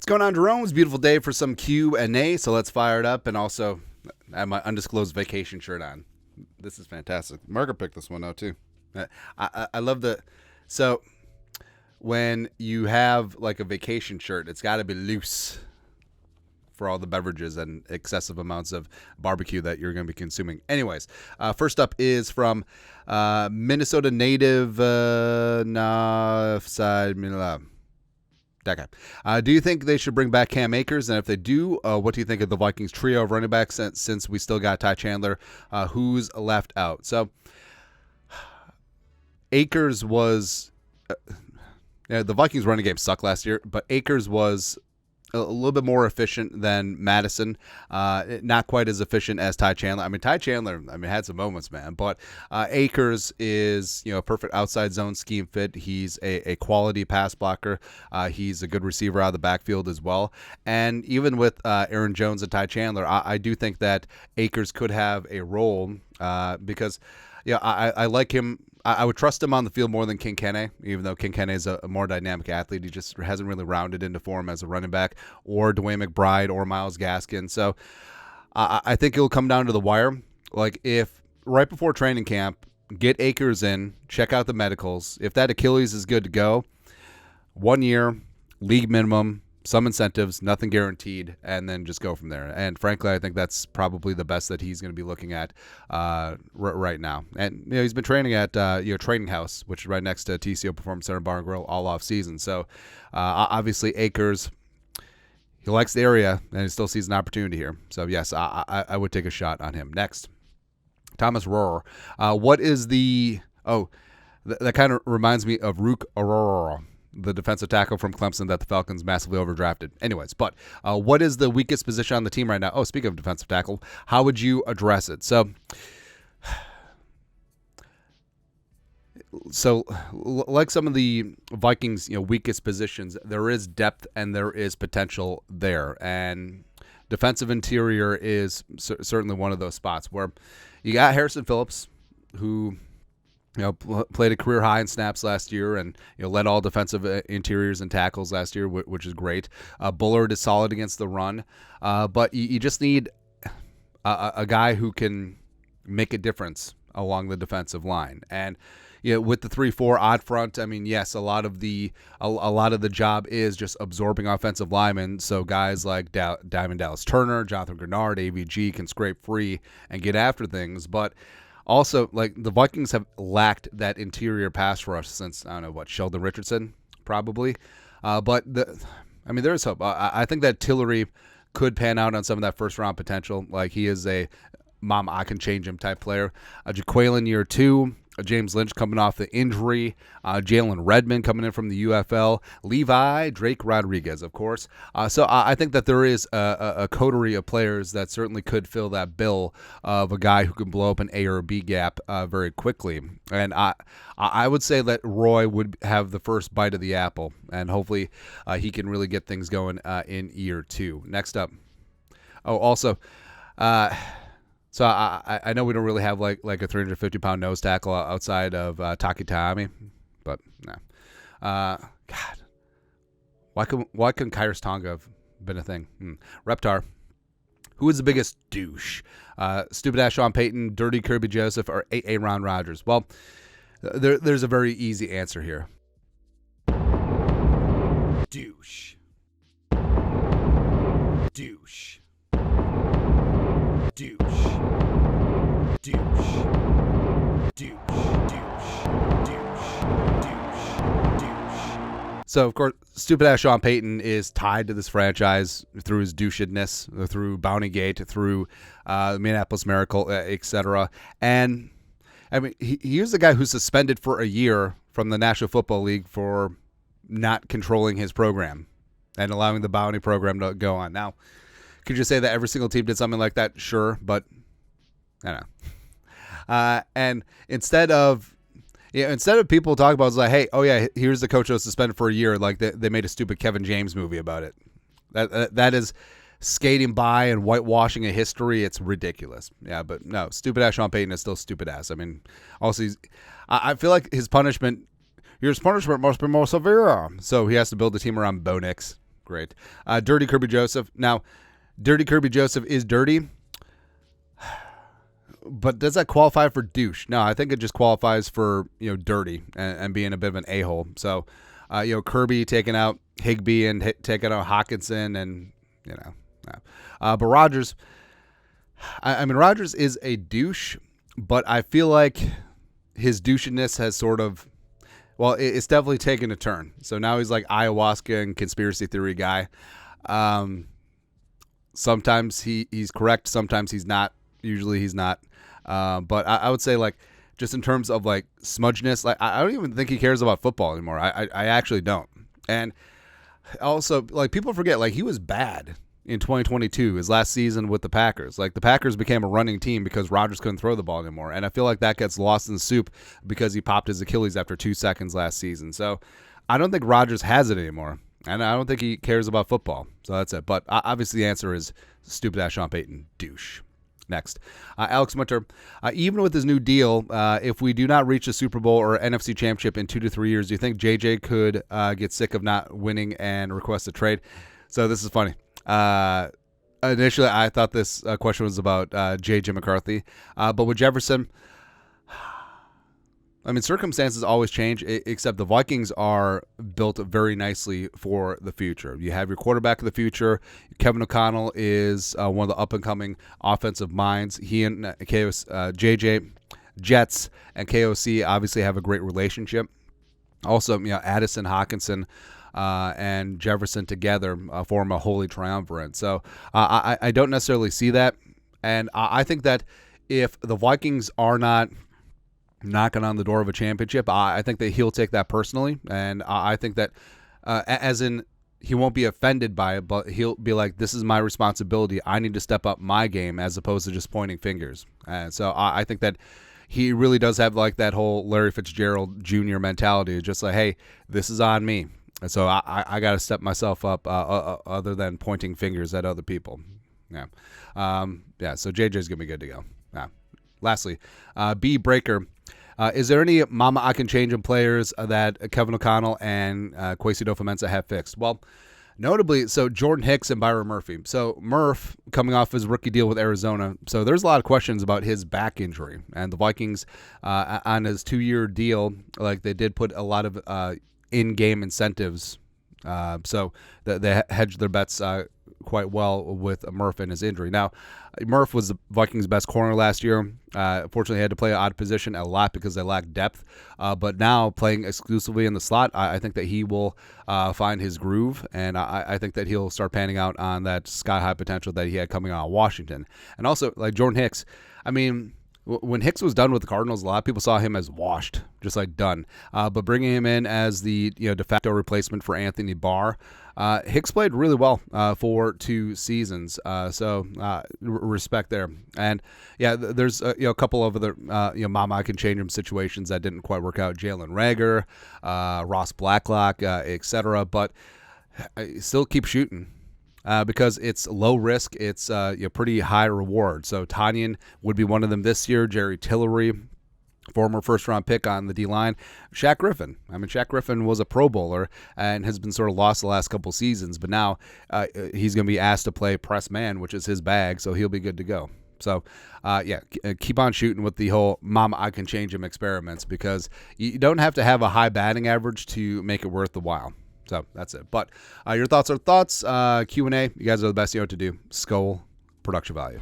going on, Jeromes? Beautiful day for some Q&A, so let's fire it up. And also, I have my undisclosed vacation shirt on. This is fantastic. Margaret picked this one out, too. I love the... So, when you have, like, a vacation shirt, it's got to be loose for all the beverages and excessive amounts of barbecue that you're going to be consuming. Anyways, first up is from Minnesota native that guy. Do you think they should bring back Cam Akers? And if they do, what do you think of the Vikings trio of running backs since we still got Ty Chandler? Who's left out? So Akers was the Vikings running game sucked last year, but Akers was a little bit more efficient than Madison. Not quite as efficient as Ty Chandler. I mean, Ty Chandler, had some moments, man. But Akers is, a perfect outside zone scheme fit. He's a quality pass blocker. He's a good receiver out of the backfield as well. And even with Aaron Jones and Ty Chandler, I do think that Akers could have a role because, I like him. I would trust him on the field more than King Kene, even though King Kene is a more dynamic athlete. He just hasn't really rounded into form as a running back, or Dwayne McBride or Myles Gaskin. So I think it'll come down to the wire. Like, if right before training camp, get Akers in, check out the medicals. If that Achilles is good to go, 1 year, league minimum, some incentives, nothing guaranteed, and then just go from there. And frankly, I think that's probably the best that he's going to be looking at right now. And he's been training at Training House, which is right next to TCO Performance Center Bar and Grill all off season. So obviously Akers, he likes the area and he still sees an opportunity here. So yes, I would take a shot on him. Next, Thomas Rohr. What is the that kind of reminds me of Rook Aurora, the defensive tackle from Clemson that the Falcons massively overdrafted. Anyways, but what is the weakest position on the team right now? Oh, speaking of defensive tackle, how would you address it? So like some of the Vikings, weakest positions, there is depth and there is potential there. And defensive interior is certainly one of those spots where you got Harrison Phillips, who played a career high in snaps last year and led all defensive interiors and tackles last year, which is great. Bullard is solid against the run, but you just need a guy who can make a difference along the defensive line. And with the 3-4 odd front, yes, a lot of the job is just absorbing offensive linemen. So guys like Diamond Dallas Turner, Jonathan Grenard, AVG can scrape free and get after things, but also, like, the Vikings have lacked that interior pass rush since, Sheldon Richardson, probably. But there's hope. I think that Tillery could pan out on some of that first-round potential. Like, he is a mom, I can change him type player. Jaquelin year 2. James Lynch coming off the injury, Jalen Redmond coming in from the UFL, Levi, Drake Rodriguez, of course. So I think that there is a coterie of players that certainly could fill that bill of a guy who can blow up an A or B gap very quickly. And I would say that Roy would have the first bite of the apple, and hopefully he can really get things going in year 2. Next up. Oh, also, so I know we don't really have like a 350-pound nose tackle outside of Taki Taami, but no. God, why couldn't Kyrus Tonga have been a thing? Reptar. Who is the biggest douche? Stupid ass Sean Payton, dirty Kirby Joseph, or Aaron Rodgers? Well, there's a very easy answer here. Douche. Douche. Douche. Douche. Douche. So, of course, stupid-ass Sean Payton is tied to this franchise through his douchedness, through Bountygate, through the Minneapolis Miracle, etc. And, he was the guy who's suspended for a year from the National Football League for not controlling his program and allowing the bounty program to go on. Now, could you say that every single team did something like that? Sure, but I don't know. And instead of people talking about it, it's like, hey, oh yeah, here's the coach that was suspended for a year. Like they made a stupid Kevin James movie about it. That is skating by and whitewashing a history. It's ridiculous. Yeah, but no, stupid ass Sean Payton is still stupid ass. Also, I feel like his punishment must be more severe. So he has to build a team around Bo Nix. Great. Dirty Kirby Joseph. Now, Dirty Kirby Joseph is dirty, but does that qualify for douche? No, I think it just qualifies for, dirty and being a bit of an a-hole. So, Kirby taking out Higbee and taking out Hawkinson and, but Rodgers, I mean, Rodgers is a douche, but I feel like his douchiness has sort of, well, it's definitely taken a turn. So now he's like ayahuasca and conspiracy theory guy. Sometimes he's correct. Sometimes he's not. Usually he's not. But I would say, like, just in terms of, like, smudginess, like, I don't even think he cares about football anymore. I actually don't. And also, like, people forget, like, he was bad in 2022, his last season with the Packers. Like, the Packers became a running team because Rodgers couldn't throw the ball anymore. And I feel like that gets lost in the soup because he popped his Achilles after 2 seconds last season. So I don't think Rodgers has it anymore. And I don't think he cares about football. So that's it. But obviously the answer is stupid-ass Sean Payton, douche. Next, Alex Winter. Even with his new deal, if we do not reach the Super Bowl or NFC Championship in 2 to 3 years, do you think JJ could get sick of not winning and request a trade? So this is funny. Initially, I thought this question was about J.J. McCarthy. But with Jefferson, I mean, circumstances always change, except the Vikings are built very nicely for the future. You have your quarterback of the future. Kevin O'Connell is one of the up-and-coming offensive minds. He and JJ, Jets, and KOC obviously have a great relationship. Also, Addison, Hawkinson, and Jefferson together form a holy triumvirate. So I don't necessarily see that. And I think that if the Vikings are not knocking on the door of a championship, I think that he'll take that personally. And I think that as in he won't be offended by it, but he'll be like, this is my responsibility. I need to step up my game as opposed to just pointing fingers. And so I think that he really does have like that whole Larry Fitzgerald Jr. mentality. Just like, hey, this is on me. And so I got to step myself up other than pointing fingers at other people. Yeah. So JJ's going to be good to go. Yeah. Lastly, B. Breaker. Is there any mama I can change in players that Kevin O'Connell and Kwesi Adofo-Mensah have fixed? Well, notably, so Jordan Hicks and Byron Murphy. So Murph coming off his rookie deal with Arizona. So there's a lot of questions about his back injury. And the Vikings on his 2-year deal, like they did put a lot of in-game incentives. So they hedged their bets quite well with Murph and his injury. Now, Murph was the Vikings' best corner last year. Fortunately, he had to play an odd position a lot because they lacked depth. But now, playing exclusively in the slot, I think that he will find his groove, and I think that he'll start panning out on that sky-high potential that he had coming out of Washington. And also, like Jordan Hicks, I mean, when Hicks was done with the Cardinals, a lot of people saw him as washed, just like done. But bringing him in as the de facto replacement for Anthony Barr, Hicks played really well for 2 seasons. So respect there. And yeah, there's a couple of other mama I can change him situations that didn't quite work out. Jalen Reagor, Ross Blacklock, etc. But still keep shooting. Because it's low risk, it's pretty high reward. So Tanyan would be one of them this year. Jerry Tillery, former first-round pick on the D-line. Shaq Griffin. I mean, Shaq Griffin was a Pro Bowler and has been sort of lost the last couple seasons, but now he's going to be asked to play press man, which is his bag, so he'll be good to go. So, keep on shooting with the whole mama I can change him experiments, because you don't have to have a high batting average to make it worth the while. So that's it. But your thoughts are thoughts. Q&A. You guys are the best. You know what to do. Skull production value.